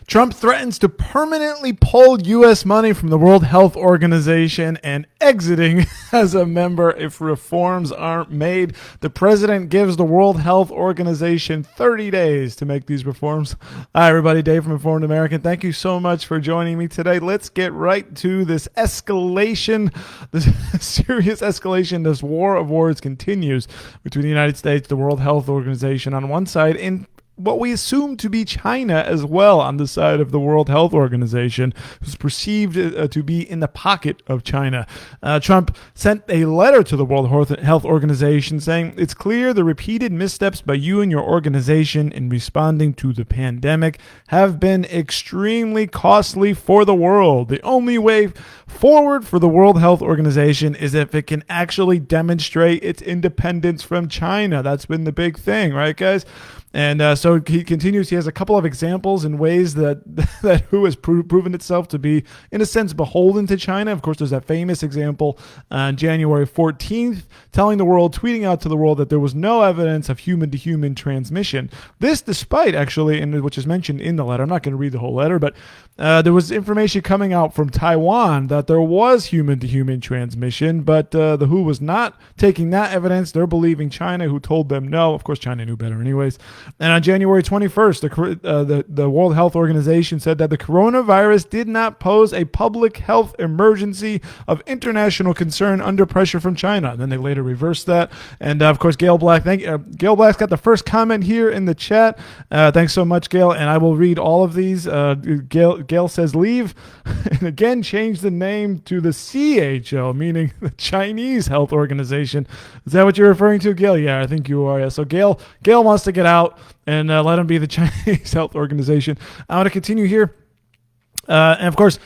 Trump threatens to permanently pull U.S. money from the World Health Organization and exiting as a member if reforms aren't made. The president gives the World Health Organization 30 days to make these reforms. Hi, everybody. Dave from Informed American. Thank you so much for joining me today. Let's get right to this escalation, this serious escalation. This war of words continues between the United States, the World Health Organization on one side, and what we assume to be China as well on the side of the World Health Organization, who's perceived to be in the pocket of China. Trump sent a letter to the World Health Organization saying, "It's clear the repeated missteps by you and your organization in responding to the pandemic have been extremely costly for the world. The only way forward for the World Health Organization is if it can actually demonstrate its independence from China." That's been the big thing, right, guys? And so he continues. He has a couple of examples in ways that WHO has proven itself to be, in a sense, beholden to China. Of course, there's that famous example on January 14th, telling the world, tweeting out to the world that there was no evidence of human-to-human transmission. This despite, actually, which is mentioned in the letter. I'm not going to read the whole letter, but there was information coming out from Taiwan that there was human-to-human transmission, but the WHO was not taking that evidence. They're believing China, who told them no. Of course, China knew better anyways. And on January 21st, the World Health Organization said that the coronavirus did not pose a public health emergency of international concern under pressure from China. And then they later reversed that. And of course, Gail Black, Gail Black's got the first comment here in the chat. Thanks so much, Gail. And I will read all of these. Gail says, leave, and again, change the name to the CHO, meaning the Chinese Health Organization. Is that what you're referring to, Gail? Yeah, I think you are. Yeah. So Gail wants to get out and let him be the Chinese Health Organization. I want to continue here. And of course,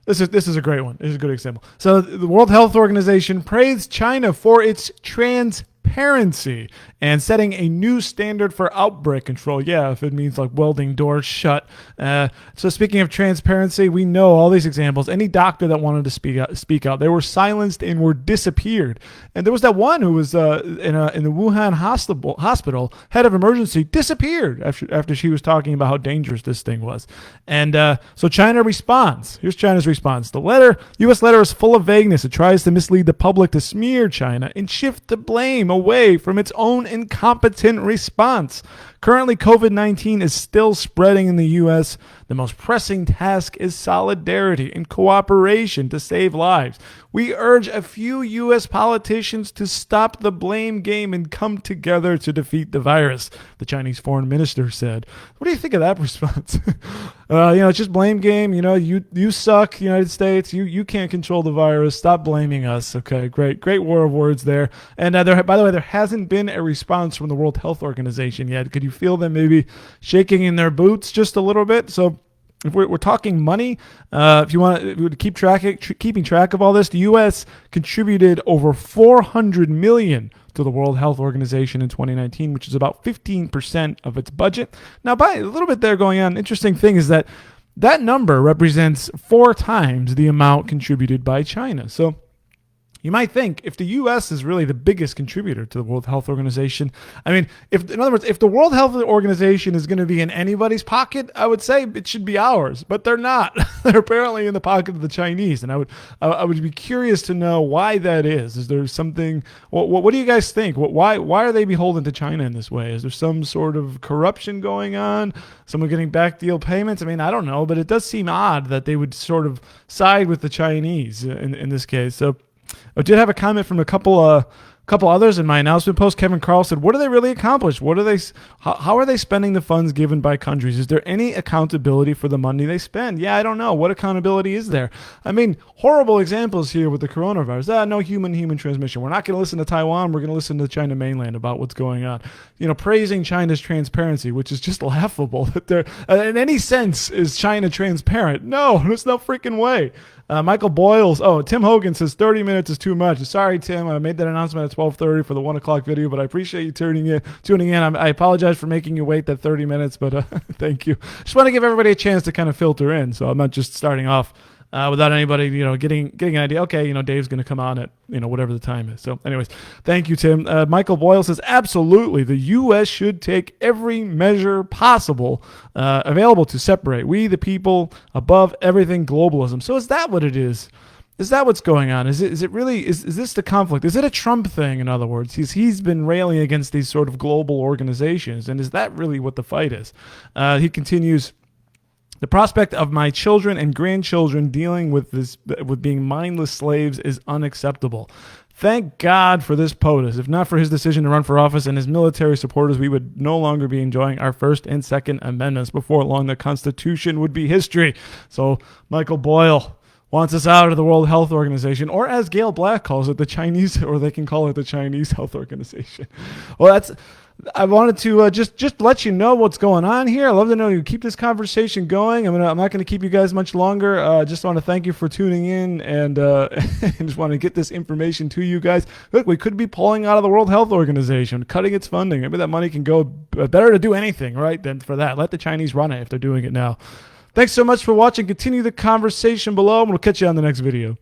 this is a great one. This is a good example. So the World Health Organization praised China for its transparency and setting a new standard for outbreak control. Yeah, if it means like welding doors shut. So speaking of transparency, we know all these examples. Any doctor that wanted to speak out, they were silenced and were disappeared. And there was that one who was in the Wuhan hospital, head of emergency, disappeared after she was talking about how dangerous this thing was. And so China responds. Here's China's response. The U.S. letter is full of vagueness. It tries to mislead the public to smear China and shift the blame away from its own incompetent response. Currently, COVID-19 is still spreading in the U.S. The most pressing task is solidarity and cooperation to save lives. We urge a few U.S. politicians to stop the blame game and come together to defeat the virus, the Chinese foreign minister said. What do you think of that response? It's just blame game. You suck, United States. You can't control the virus. Stop blaming us. Okay, great war of words there. And by the way, there hasn't been a response from the World Health Organization yet. Could you feel them maybe shaking in their boots just a little bit? So if we're talking money, if you want to keeping track of all this, the U.S. contributed over $400 million to the World Health Organization in 2019, which is about 15% of its budget. Now, by a little bit there going on, interesting thing is that number represents 4 times the amount contributed by China. So you might think if the U.S. is really the biggest contributor to the World Health Organization, I mean, if the World Health Organization is going to be in anybody's pocket, I would say it should be ours, but they're not. They're apparently in the pocket of the Chinese, and I would be curious to know why that is. Is there something? What do you guys think? Why are they beholden to China in this way? Is there some sort of corruption going on? Someone getting back deal payments? I mean, I don't know, but it does seem odd that they would sort of side with the Chinese in this case. So I did have a comment from a couple others in my announcement post. Kevin Carl said, what do they really accomplish? How are they spending the funds given by countries? Is there any accountability for the money they spend? Yeah, I don't know. What accountability is there? I mean, horrible examples here with the coronavirus. No human transmission. We're not going to listen to Taiwan. We're going to listen to China mainland about what's going on. Praising China's transparency, which is just laughable. That they're, in any sense, is China transparent? No, there's no freaking way. Michael Boyles. Tim Hogan says 30 minutes is too much. Sorry, Tim. I made that announcement at 12:30 for the 1 o'clock video, but I appreciate you tuning in. I apologize for making you wait that 30 minutes, but thank you. Just want to give everybody a chance to kind of filter in, so I'm not just starting off without anybody, getting an idea. Okay, Dave's going to come on at whatever the time is. So, anyways, thank you, Tim. Michael Boyle says absolutely, the U.S. should take every measure possible available to separate we the people above everything globalism. So, is that what it is? Is that what's going on? Is it really? Is this the conflict? Is it a Trump thing? In other words, he's been railing against these sort of global organizations, and is that really what the fight is? He continues. The prospect of my children and grandchildren dealing with being mindless slaves is unacceptable. Thank God for this POTUS. If not for his decision to run for office and his military supporters, we would no longer be enjoying our First and Second Amendments. Before long, the Constitution would be history. So, Michael Boyle wants us out of the World Health Organization, or as Gail Black calls it, the Chinese, or they can call it the Chinese Health Organization. Well, I wanted to just let you know what's going on here. I love to know you keep this conversation going. I'm not going to keep you guys much longer. Just want to thank you for tuning in, and just want to get this information to you guys. Look, we could be pulling out of the World Health Organization, cutting its funding. Maybe that money can go better to do anything, right, than for that. Let the Chinese run it if they're doing it now. Thanks so much for watching. Continue the conversation below, and we'll catch you on the next video.